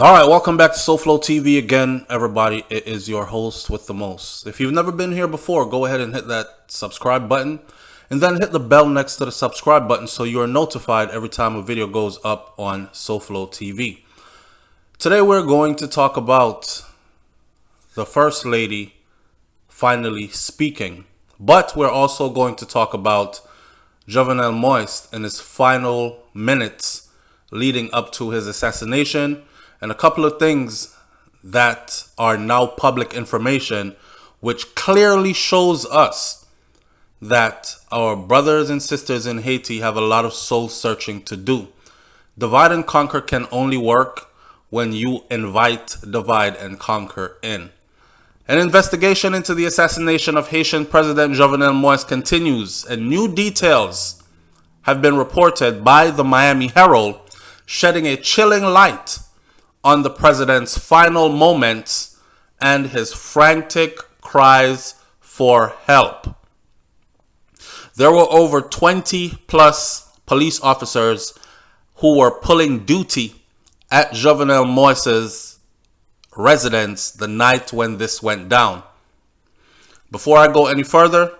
All right, welcome back to SouFLoTV again, everybody. It is your host with the most. If you've never been here before, go ahead and hit that subscribe button and then hit the bell next to the subscribe button so you are notified every time a video goes up on SouFLoTV. Today we're going to talk about the First Lady finally speaking, but we're also going to talk about Jovenel Moïse in his final minutes leading up to his assassination, and a couple of things that are now public information, which clearly shows us that our brothers and sisters in Haiti have a lot of soul searching to do. Divide and conquer can only work when you invite divide and conquer in. An investigation into the assassination of Haitian President Jovenel Moïse continues, and new details have been reported by the Miami Herald, shedding a chilling light on the president's final moments and his frantic cries for help. There were over 20 plus police officers who were pulling duty at Jovenel Moïse's residence the night when this went down. Before I go any further,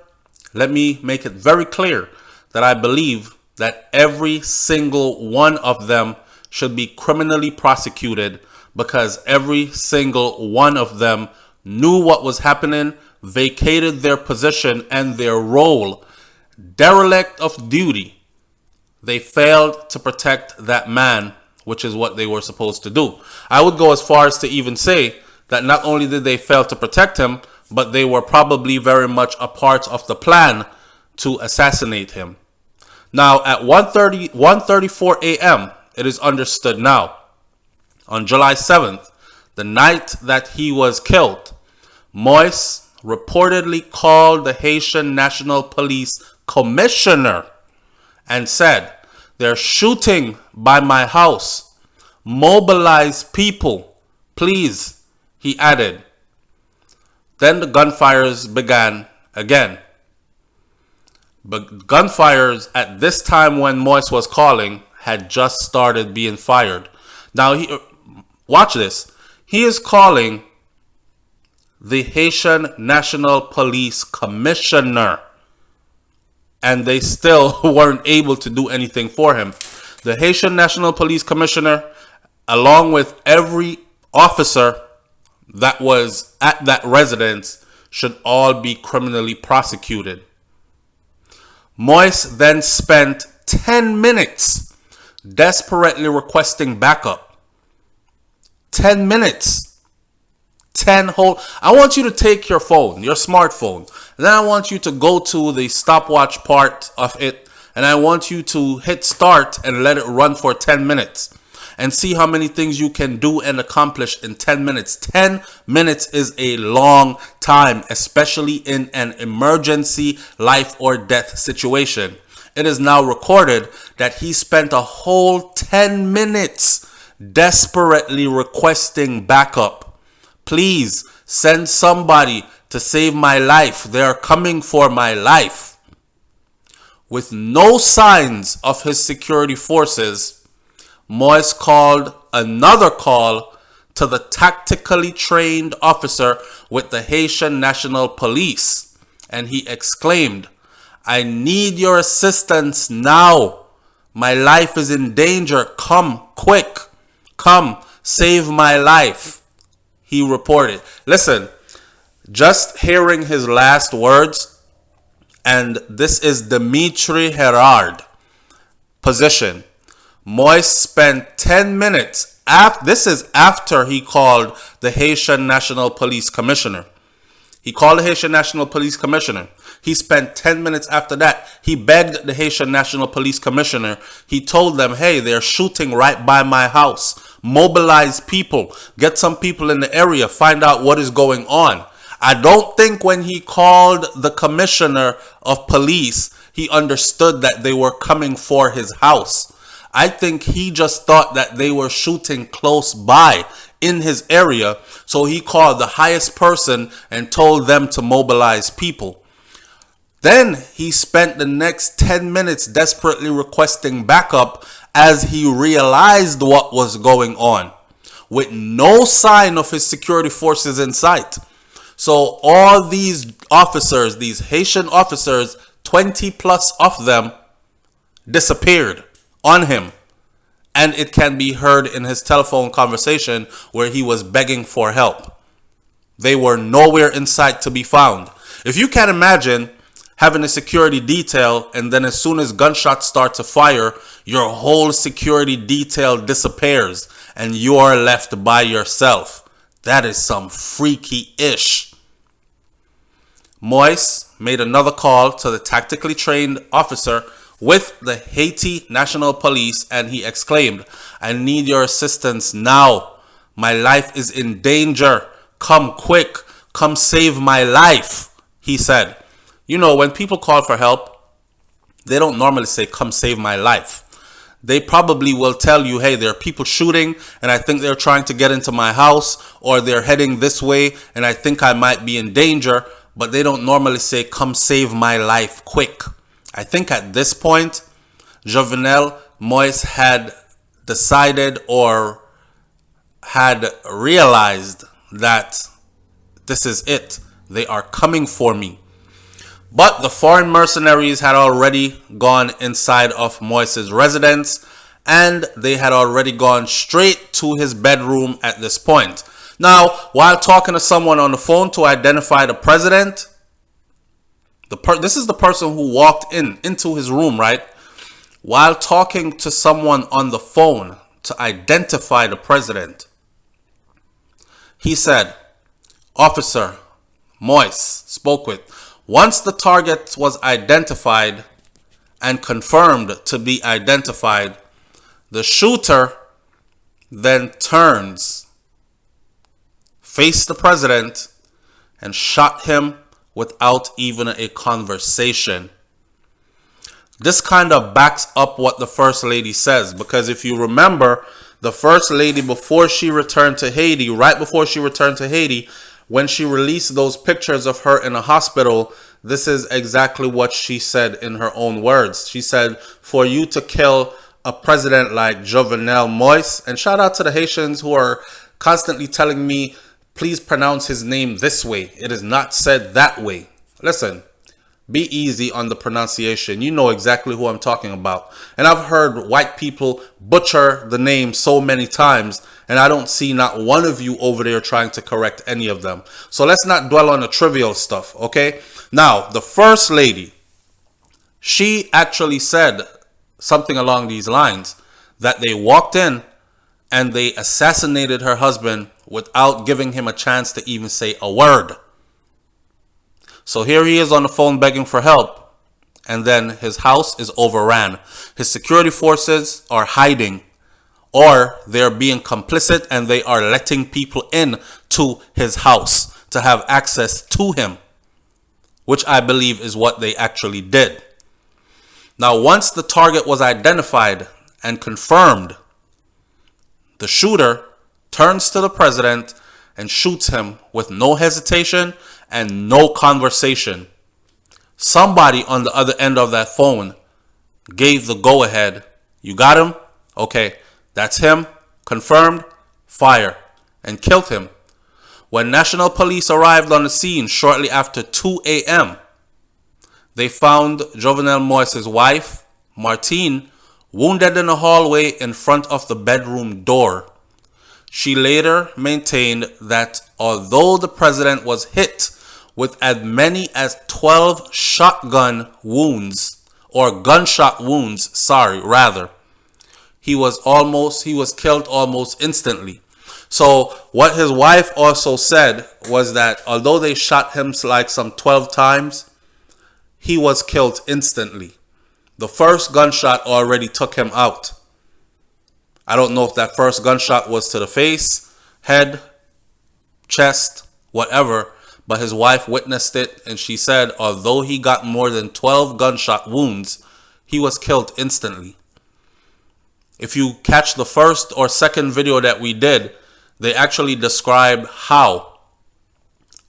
let me make it very clear that I believe that every single one of them should be criminally prosecuted, because every single one of them knew what was happening, vacated their position and their role, derelict of duty. They failed to protect that man, which is what they were supposed to do. I would go as far as to even say that not only did they fail to protect him, but they were probably very much a part of the plan to assassinate him. Now, at 1:34 a.m., it is understood now, on July 7th, the night that he was killed, Moïse reportedly called the Haitian National Police Commissioner and said, "They're shooting by my house. Mobilize people, please," he added. Then the gunfires began again. But gunfires at this time when Moïse was calling had just started being fired. Now, watch this. He is calling the Haitian National Police Commissioner, and they still weren't able to do anything for him. The Haitian National Police Commissioner, along with every officer that was at that residence, should all be criminally prosecuted. Moïse then spent 10 minutes desperately requesting backup. 10 minutes. 10 whole. I want you to take your phone, your smartphone, and then I want you to go to the stopwatch part of it, and I want you to hit start and let it run for 10 minutes and see how many things you can do and accomplish in 10 minutes. 10 minutes is a long time, especially in an emergency life or death situation. It is now recorded that he spent a whole 10 minutes desperately requesting backup. "Please send somebody to save my life. They are coming for my life." With no signs of his security forces, Moïse called another call to the tactically trained officer with the Haitian National Police, and he exclaimed, "I need your assistance now. My life is in danger. Come quick. Come save my life," he reported. Listen, just hearing his last words, and this is Dimitri Herard position. Moïse spent 10 minutes. This is after he called the Haitian National Police Commissioner. He called the Haitian National Police Commissioner. He spent 10 minutes after that. He begged the Haitian National Police Commissioner. He told them, "Hey, they're shooting right by my house. Mobilize people. Get some people in the area. Find out what is going on." I don't think when he called the commissioner of police, he understood that they were coming for his house. I think he just thought that they were shooting close by in his area. So he called the highest person and told them to mobilize people. Then he spent the next 10 minutes desperately requesting backup as he realized what was going on. with no sign of his security forces in sight. So all these officers, these Haitian officers, 20 plus of them, disappeared on him. And it can be heard in his telephone conversation where he was begging for help. They were nowhere in sight to be found. If you can imagine having a security detail and then as soon as gunshots start to fire, your whole security detail disappears and you are left by yourself. That is some freaky-ish. Moise made another call to the tactically trained officer with the Haiti National Police and he exclaimed, "I need your assistance now. My life is in danger. Come quick. Come save my life," he said. You know, when people call for help, they don't normally say, "Come save my life." They probably will tell you, "Hey, there are people shooting and I think they're trying to get into my house, or they're heading this way and I think I might be in danger." But they don't normally say, "Come save my life quick." I think at this point, Jovenel Moise had decided or had realized that this is it. They are coming for me. But the foreign mercenaries had already gone inside of Moise's residence and they had already gone straight to his bedroom at this point. Now, while talking to someone on the phone to identify the president, this is the person who walked into his room, right? While talking to someone on the phone to identify the president, he said, Officer Moise spoke with, once the target was identified and confirmed to be identified, the shooter then turns, faced the president, and shot him without even a conversation. This kind of backs up what the First Lady says, because if you remember, the First Lady, before she returned to Haiti, right before she returned to Haiti, when she released those pictures of her in a hospital, this is exactly what she said in her own words. She said, for you to kill a president like Jovenel Moise, and shout out to the Haitians who are constantly telling me, please pronounce his name this way. It is not said that way. Listen, be easy on the pronunciation. You know exactly who I'm talking about. And I've heard white people butcher the name so many times, and I don't see not one of you over there trying to correct any of them. So let's not dwell on the trivial stuff, okay? Now, the First Lady, she actually said something along these lines, that they walked in and they assassinated her husband without giving him a chance to even say a word. So here he is on the phone begging for help, and then his house is overran. His security forces are hiding, or they're being complicit and they are letting people in to his house to have access to him, which I believe is what they actually did. Now, once the target was identified and confirmed, the shooter turns to the president and shoots him with no hesitation and no conversation. Somebody on the other end of that phone gave the go-ahead. You got him? Okay, that's him. Confirmed. Fire. And killed him. When National Police arrived on the scene shortly after 2 a.m., they found Jovenel Moise's wife, Martine, wounded in a hallway in front of the bedroom door. She later maintained that although the president was hit with as many as 12 shotgun wounds, or gunshot wounds, he was killed almost instantly. So what his wife also said was that although they shot him like some 12 times, he was killed instantly. The first gunshot already took him out. I don't know if that first gunshot was to the face, head, chest, whatever, but his wife witnessed it, and she said although he got more than 12 gunshot wounds, he was killed instantly. If you catch the first or second video that we did, they actually describe how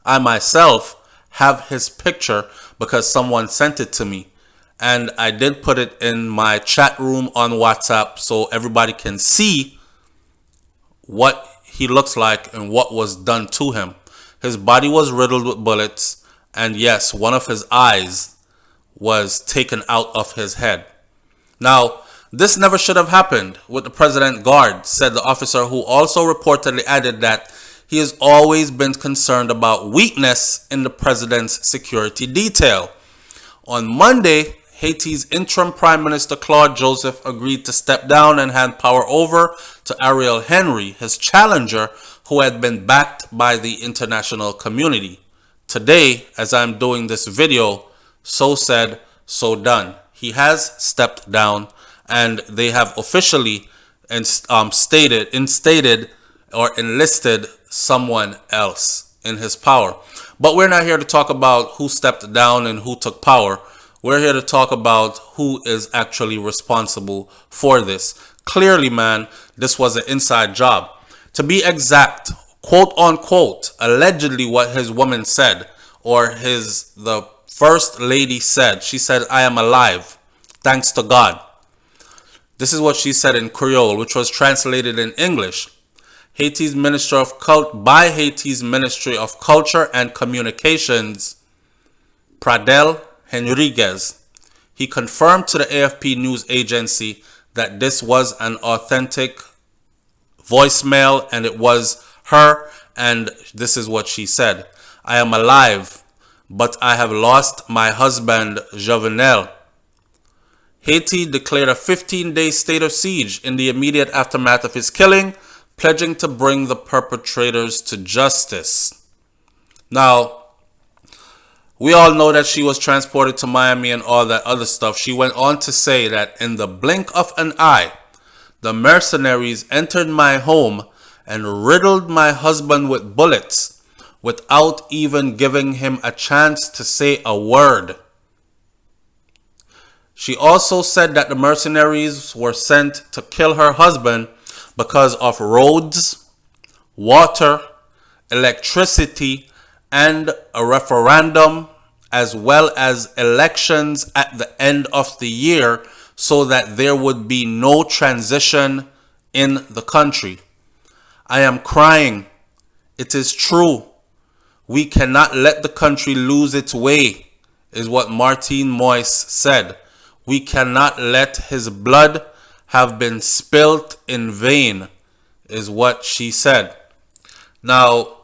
I myself have his picture because someone sent it to me. And I did put it in my chat room on WhatsApp so everybody can see what he looks like and what was done to him. His body was riddled with bullets, and yes, one of his eyes was taken out of his head. Now, this never should have happened with the president guard, said the officer, who also reportedly added that he has always been concerned about weakness in the president's security detail. On Monday, Haiti's interim Prime Minister Claude Joseph agreed to step down and hand power over to Ariel Henry, his challenger, who had been backed by the international community. Today, as I'm doing this video, so said, so done. He has stepped down, and they have officially enlisted someone else in his power. But we're not here to talk about who stepped down and who took power. We're here to talk about who is actually responsible for this. Clearly, man, this was an inside job. To be exact, quote unquote, allegedly what his woman said, or the first lady said. She said, "I am alive, thanks to God." This is what she said in Creole, which was translated in English. Haiti's Ministry of Culture and Communications, Pradel Henriquez. He confirmed to the AFP news agency that this was an authentic voicemail and it was her, and this is what she said. "I am alive, but I have lost my husband, Jovenel." Haiti declared a 15-day state of siege in the immediate aftermath of his killing, pledging to bring the perpetrators to justice. Now, we all know that she was transported to Miami and all that other stuff. She went on to say that in the blink of an eye, the mercenaries entered my home and riddled my husband with bullets without even giving him a chance to say a word. She also said that the mercenaries were sent to kill her husband because of roads, water, electricity, and a referendum, as well as elections at the end of the year, so that there would be no transition in the country. "I am crying. It is true. We cannot let the country lose its way," is what Martine Moise said. "We cannot let his blood have been spilt in vain," is what she said. Now,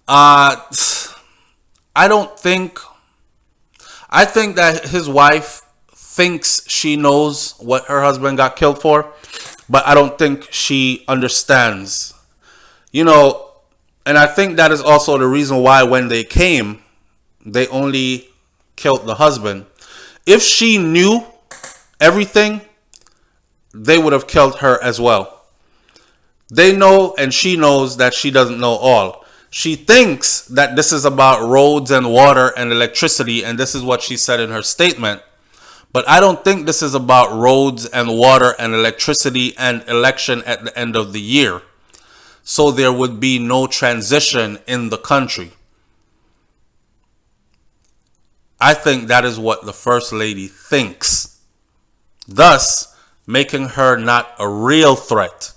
I think that his wife thinks she knows what her husband got killed for, but I don't think she understands. And I think that is also the reason why when they came, they only killed the husband. If she knew everything, they would have killed her as well. They know, and she knows that she doesn't know all. She thinks that this is about roads and water and electricity, and this is what she said in her statement. But I don't think this is about roads and water and electricity and election at the end of the year, so there would be no transition in the country. I think that is what the First Lady thinks, thus making her not a real threat.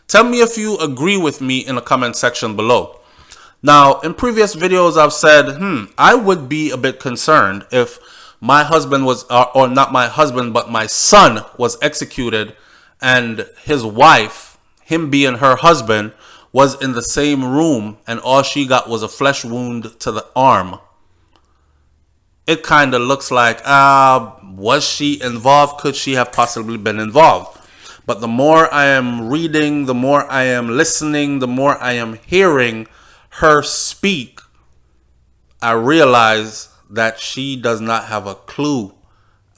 Tell me if you agree with me in the comment section below. Now, in previous videos, I've said, I would be a bit concerned if my husband was, or not my husband, but my son was executed and his wife, him being her husband, was in the same room and all she got was a flesh wound to the arm. It kind of looks like, was she involved? Could she have possibly been involved? But the more I am reading, the more I am listening, the more I am hearing her speak, I realize that she does not have a clue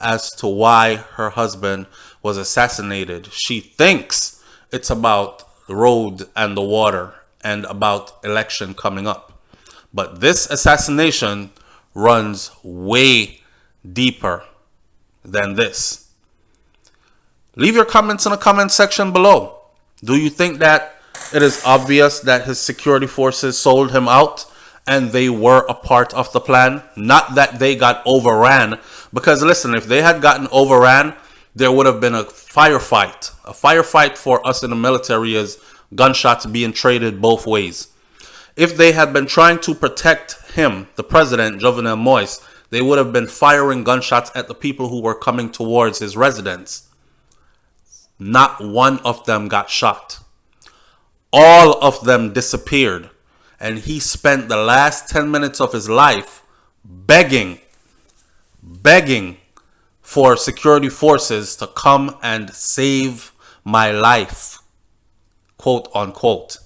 as to why her husband was assassinated. She thinks it's about the road and the water and about election coming up. But this assassination runs way deeper than this. Leave your comments in the comment section below. Do you think that it is obvious that his security forces sold him out and they were a part of the plan? Not that they got overran. Because listen, if they had gotten overran, there would have been a firefight. A firefight for us in the military is gunshots being traded both ways. If they had been trying to protect him, the president, Jovenel Moise, they would have been firing gunshots at the people who were coming towards his residence. Not one of them got shot. All of them disappeared. And he spent the last 10 minutes of his life begging for security forces to come and save my life, quote unquote.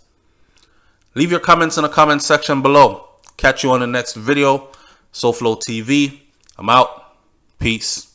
Leave your comments in the comment section below. Catch you on the next video. SouFLoTV. I'm out. Peace.